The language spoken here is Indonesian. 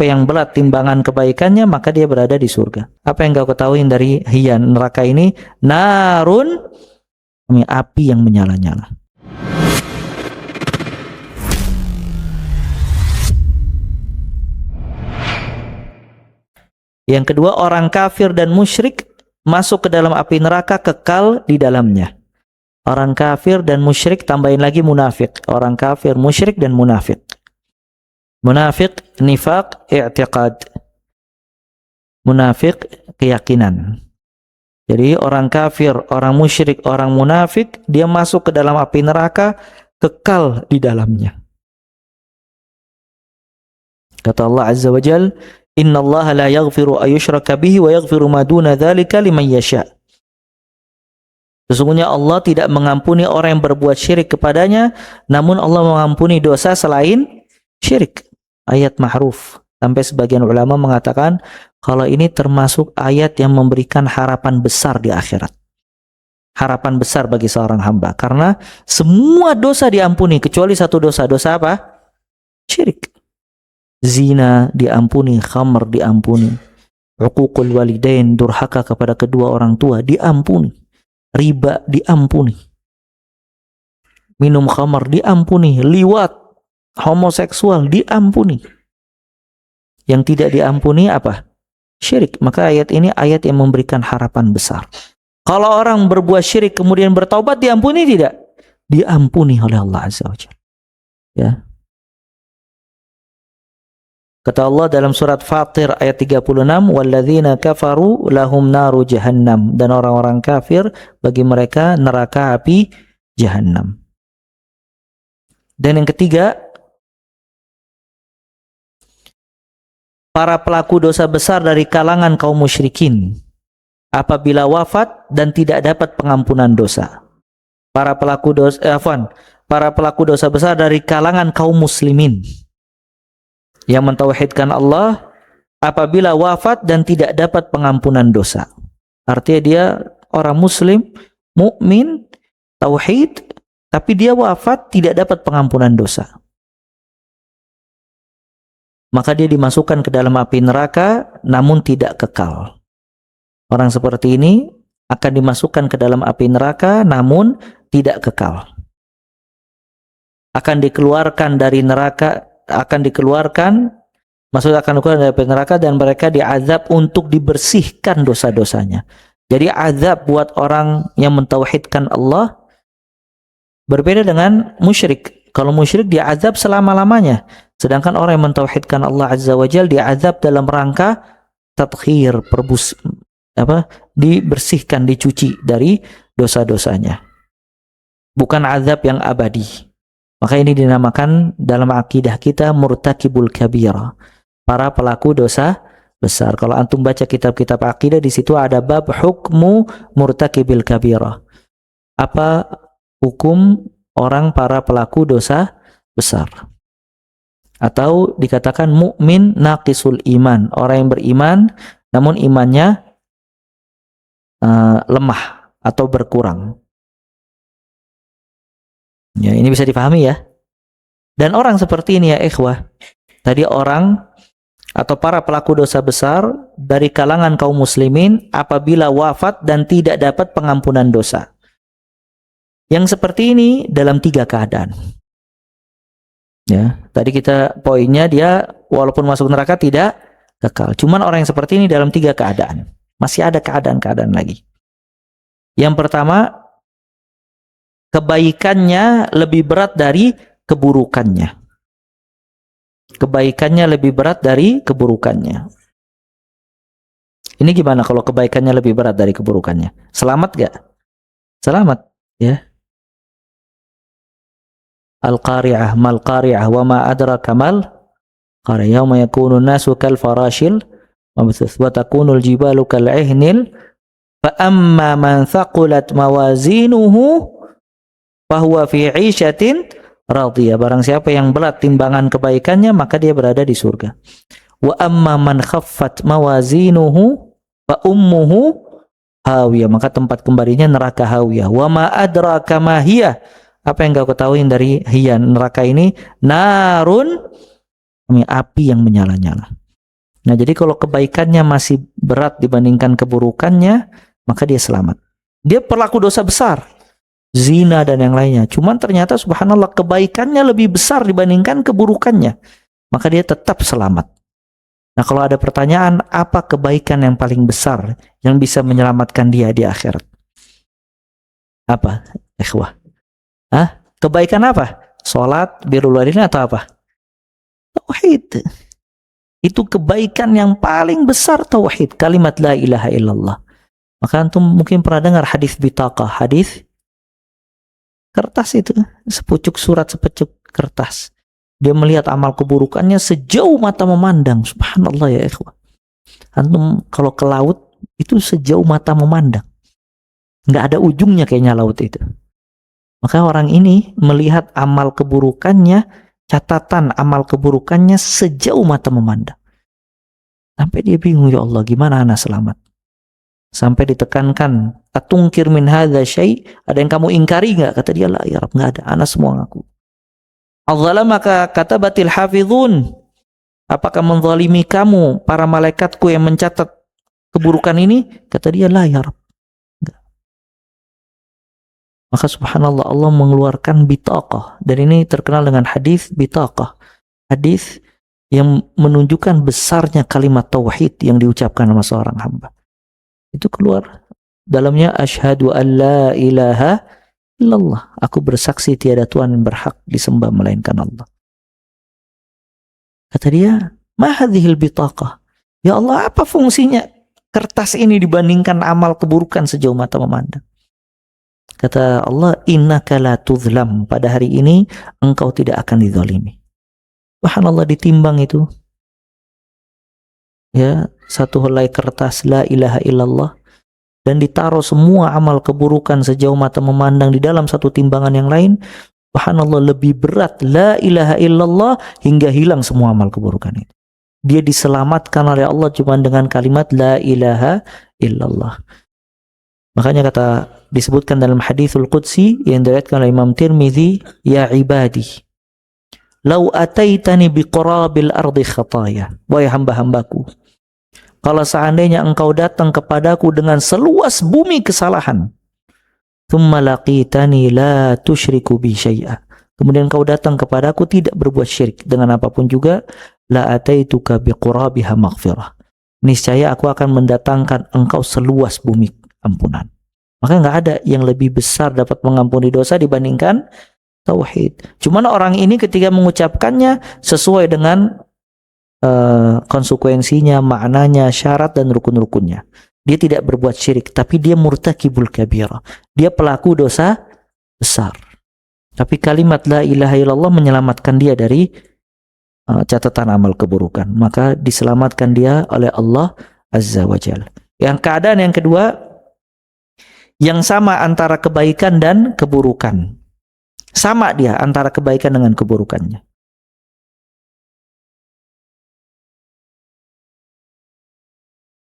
yang berat timbangan kebaikannya, maka dia berada di surga. Apa yang kau ketahui dari hiyan neraka ini? Narun, api yang menyala-nyala. Yang kedua, orang kafir dan musyrik masuk ke dalam api neraka, kekal di dalamnya. Orang kafir dan musyrik, tambahin lagi munafik. Orang kafir, musyrik, dan munafik. Munafik, nifaq, i'tiqad. Munafik, keyakinan. Jadi orang kafir, orang musyrik, orang munafik, dia masuk ke dalam api neraka, kekal di dalamnya. Kata Allah Azza wa Jal, Inna Allah la yaghfiru ayyushraka bihi wa yaghfiru ma duna dzalika liman yasha. Sesungguhnya Allah tidak mengampuni orang yang berbuat syirik kepadanya, namun Allah mengampuni dosa selain syirik. Ayat mahruf. Sampai sebagian ulama mengatakan kalau ini termasuk ayat yang memberikan harapan besar di akhirat. Harapan besar bagi seorang hamba. Karena semua dosa diampuni kecuali satu dosa. Dosa apa? Syirik. Zina diampuni, khamr diampuni, uququl walidain, durhaka kepada kedua orang tua diampuni, riba diampuni, minum khamr diampuni, liwat, homoseksual diampuni. Yang tidak diampuni apa? Syirik. Maka ayat ini ayat yang memberikan harapan besar. Kalau orang berbuat syirik kemudian bertaubat, diampuni tidak? Diampuni oleh Allah Azza wa Jalla. Ya. Kata Allah dalam surat Fatir ayat 36, "Walladzina kafaru lahum naru jahannam." Dan orang-orang kafir bagi mereka neraka api jahannam. Dan yang ketiga, para pelaku dosa besar dari kalangan kaum musyrikin apabila wafat dan tidak dapat pengampunan dosa. Para pelaku dosa besar dari kalangan kaum muslimin yang mentauhidkan Allah apabila wafat dan tidak dapat pengampunan dosa. Artinya dia orang muslim, mukmin, tauhid, tapi dia wafat tidak dapat pengampunan dosa. Maka dia dimasukkan ke dalam api neraka namun tidak kekal. Orang seperti ini akan dimasukkan ke dalam api neraka namun tidak kekal. Akan dikeluarkan dari neraka, maksudnya akan dikeluarkan dari api neraka dan mereka diazab untuk dibersihkan dosa-dosanya. Jadi azab buat orang yang mentauhidkan Allah berbeda dengan musyrik. Kalau musyrik diazab selama-lamanya. Sedangkan orang yang mentauhidkan Allah Azza wa Jalla diazab dalam rangka tathhir, dibersihkan, dicuci dari dosa-dosanya. Bukan azab yang abadi. Maka ini dinamakan dalam akidah kita murtakibul kabira, para pelaku dosa besar. Kalau antum baca kitab-kitab akidah, di situ ada bab hukmu murtakibil kabira. Apa hukum orang para pelaku dosa besar? Atau dikatakan mukmin naqisul iman, orang yang beriman namun imannya lemah atau berkurang. Ya, ini bisa dipahami ya. Dan orang seperti ini ya ikhwah, tadi orang atau para pelaku dosa besar dari kalangan kaum muslimin apabila wafat dan tidak dapat pengampunan dosa. Yang seperti ini dalam 3 keadaan. Ya, tadi kita poinnya dia walaupun masuk neraka tidak kekal. Cuman orang yang seperti ini dalam 3 keadaan. Masih ada keadaan-keadaan lagi. Yang pertama, kebaikannya lebih berat dari keburukannya. Kebaikannya lebih berat dari keburukannya. Ini gimana kalau kebaikannya lebih berat dari keburukannya? Selamat gak? Selamat, ya. Al-qari'ah, mal qari'ah, wa ma adraka mal qari'ah, yauma yakunu nasu kal farashil mabthuth wa takunul jibalu kal ihnil fa amma man thaqulat mawazinuhu fahuwa fi 'ishatin radiyah. Barang siapa yang berat timbangan kebaikannya maka dia berada di surga. Wa amma man khaffat mawazinuhu fa ummuhu hawiyah, maka tempat kembalinya neraka hawiyah. Wa ma adraka ma hiya, apa yang kau ketahui dari hiyan neraka ini? Narun, api yang menyala-nyala. Nah, jadi kalau kebaikannya masih berat dibandingkan keburukannya, maka dia selamat. Dia pelaku dosa besar, zina dan yang lainnya. Cuman ternyata subhanallah kebaikannya lebih besar dibandingkan keburukannya, maka dia tetap selamat. Nah, kalau ada pertanyaan, apa kebaikan yang paling besar yang bisa menyelamatkan dia di akhirat? Apa, ikhwah? Kebaikan apa? Salat, birrul walidain atau apa? Tauhid. Itu kebaikan yang paling besar, tauhid, kalimat la ilaha illallah. Maka antum mungkin pernah dengar hadis bitaqah, hadis kertas itu, sepucuk surat, sepucuk kertas. Dia melihat amal keburukannya sejauh mata memandang. Subhanallah ya ikhwah. Antum kalau ke laut itu sejauh mata memandang. Nggak ada ujungnya kayaknya laut itu. Maka orang ini melihat amal keburukannya, catatan amal keburukannya sejauh mata memandang. Sampai dia bingung, ya Allah gimana ana selamat? Sampai ditekankan, atungkir min hadza syai', ada yang kamu ingkari nggak? Kata dia, la ya Rabb, nggak ada, ana semua ngaku. Maka kata batil hafizun, apakah menzalimi kamu para malaikatku yang mencatat keburukan ini? Kata dia, la ya Rabb. Enggak. Maka subhanallah Allah mengeluarkan bitaqah, dan ini terkenal dengan hadis bitaqah, hadis yang menunjukkan besarnya kalimat tauhid yang diucapkan sama seorang hamba. Itu keluar dalamnya, asyhadu an la ilaha illallah, aku bersaksi tiada Tuhan yang berhak disembah melainkan Allah. Kata dia, ma hadhil bitaqah, ya Allah apa fungsinya kertas ini dibandingkan amal keburukan sejauh mata memandang? Kata Allah, innaka la tuzlam, pada hari ini engkau tidak akan dizalimi. Subhanallah, ditimbang itu ya, satu helai kertas la ilaha illallah, dan ditaruh semua amal keburukan sejauh mata memandang di dalam satu timbangan yang lain. Subhanallah, lebih berat la ilaha illallah hingga hilang semua amal keburukan itu. Dia diselamatkan oleh Allah cuma dengan kalimat la ilaha illallah. Makanya disebutkan dalam haditsul qudsi yang diriwayatkan oleh Imam Tirmidzi, ya ibadi, lau ataitani biqarabil ardi khataya, wahai hamba-hambaku, kalau seandainya engkau datang kepadaku dengan seluas bumi kesalahan, thumma laqitani la tusyriku bi syai'a, kemudian engkau datang kepadaku tidak berbuat syirik dengan apapun juga, la ataituka biqurabiha maghfirah, niscaya aku akan mendatangkan engkau seluas bumi ampunan. Maka nggak ada yang lebih besar dapat mengampuni dosa dibandingkan tauhid. Cuman orang ini ketika mengucapkannya sesuai dengan konsekuensinya, maknanya, syarat dan rukun-rukunnya. Dia tidak berbuat syirik, tapi dia murtakibul kabirah. Dia pelaku dosa besar. Tapi kalimat la ilaha illallah menyelamatkan dia dari catatan amal keburukan. Maka diselamatkan dia oleh Allah Azza wa Jalla. Yang keadaan yang kedua, yang sama antara kebaikan dan keburukan. Sama dia antara kebaikan dengan keburukannya.